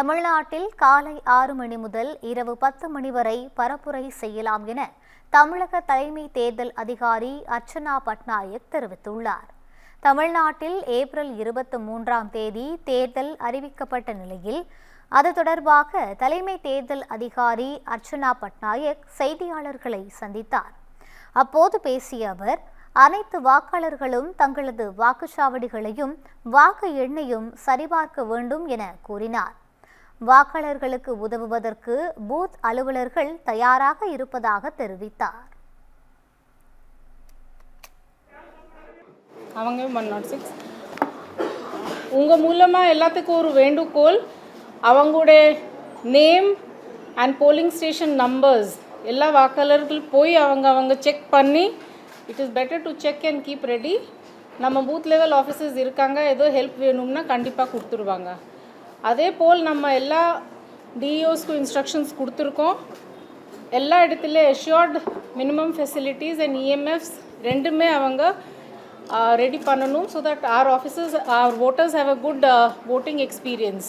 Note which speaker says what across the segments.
Speaker 1: தமிழ்நாட்டில் காலை 6 மணி முதல் இரவு 10 மணி வரை பரப்புரை செய்யலாம் என தமிழக தலைமை தேர்தல் அதிகாரி அர்ச்சனா பட்நாயக் தெரிவித்துள்ளார். தமிழ்நாட்டில் ஏப்ரல் 23ஆம் தேதி தேர்தல் அறிவிக்கப்பட்ட நிலையில் அது தொடர்பாக தலைமை தேர்தல் அதிகாரி அர்ச்சனா பட்நாயக் செய்தியாளர்களை சந்தித்தார். அப்போது பேசிய அவர், அனைத்து வாக்காளர்களும் தங்களது வாக்குச்சாவடிகளையும் வாக்கு எண்ணையும் சரிபார்க்க வேண்டும் என கூறினார். வாக்காளர்களுக்கு உதவுவதற்கு பூத் அலுவலர்கள் தயாராக இருப்பதாக தெரிவித்தார்.
Speaker 2: அவங்க 106 உங்க மூலமா எல்லாத்துக்கும் ஒரு வேண்டுகோள், அவங்களுடைய name and bowling station numbers எல்லா வாக்காளர்கள் போய் அவங்க செக் பண்ணி, it is better to check and keep ready. நம்ம பூத் லெவல் ஆஃபீஸர்ஸ் இருக்காங்க, ஏதோ ஹெல்ப் வேணும்னா கண்டிப்பாக கொடுத்துருவாங்க. அதே போல் நம்ம எல்லா டிஇஓஸ்க்கும் இன்ஸ்ட்ரக்ஷன்ஸ் கொடுத்துருக்கோம். எல்லா இடத்துல அஷ்யூர்ட் மினிமம் ஃபெசிலிட்டிஸ் அண்ட் இஎம்எஃப்ஸ் ரெண்டுமே அவங்க ரெடி பண்ணணும், so that our officers, our voters have a good voting experience.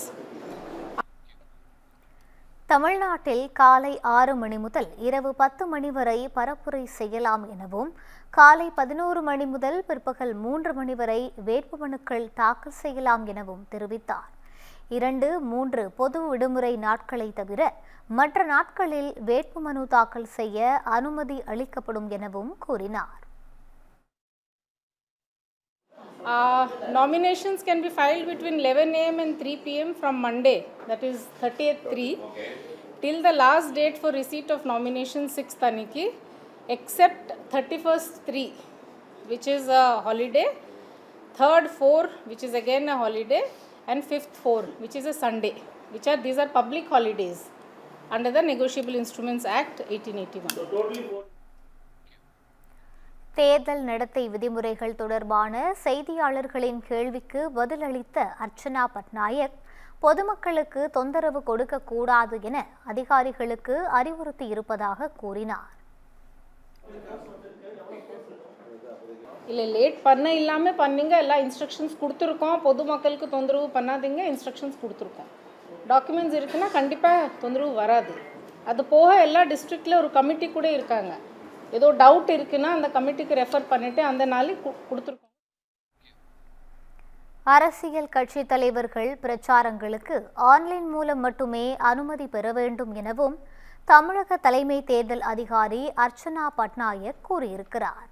Speaker 1: தமிழ்நாட்டில் காலை 6 மணி முதல் இரவு 10 மணி வரை பரப்புரை செய்யலாம் எனவும், காலை 11 மணி முதல் பிற்பகல் 3 மணி வரை வேட்புமனுக்கள் தாக்கல் செய்யலாம் எனவும் தெரிவித்தார். 2, 3 பொது விடுமுறை நாட்களை தவிர மற்ற நாட்களில் வேட்புமனு தாக்கல் செய்ய அனுமதி அளிக்கப்படும் எனவும் கூறினார்.
Speaker 2: Nominations can be filed between 11 a.m. and 3 p.m. from Monday, that is 30th 3, till the last date for receipt of nominations 6th Taniki, except 31st 3, which is a holiday, 3rd 4, which is again a holiday, and 5th 4, which is a Sunday, these are public holidays under the Negotiable Instruments Act 1881.
Speaker 1: தேர்தல் நடத்தை விதிமுறைகள் தொடர்பான செய்தியாளர்களின் கேள்விக்கு பதிலளித்த அர்ச்சனா பட்நாயக், பொதுமக்களுக்கு தொந்தரவு கொடுக்கக்கூடாது என அதிகாரிகளுக்கு அறிவுறுத்தி இருப்பதாக கூறினார்.
Speaker 2: இல்லை, லேட் பண்ண இல்லாமல் பண்ணீங்க, எல்லா இன்ஸ்ட்ரக்ஷன்ஸ் கொடுத்துருக்கோம். பொதுமக்களுக்கு தொந்தரவு பண்ணாதீங்க, இன்ஸ்ட்ரக்ஷன்ஸ் கொடுத்துருக்கோம். டாக்குமெண்ட்ஸ் இருக்குன்னா கண்டிப்பாக தொந்தரவு வராது. அது போக எல்லா டிஸ்ட்ரிக்டில் ஒரு கமிட்டி கூட இருக்காங்க. ஏதோ டவுட் இருக்குன்னா அந்த கமிட்டிக்கு ரெஃபர் பண்ணிட்டு அந்த நாளைக்கு கொடுத்துருக்கோம்.
Speaker 1: அரசியல் கட்சி தலைவர்கள் பிரச்சாரங்களுக்கு ஆன்லைன் மூலம் மட்டுமே அனுமதி பெற வேண்டும் எனவும் தமிழக தலைமை தேர்தல் அதிகாரி அர்ச்சனா பட்நாயக் கூறியிருக்கிறார்.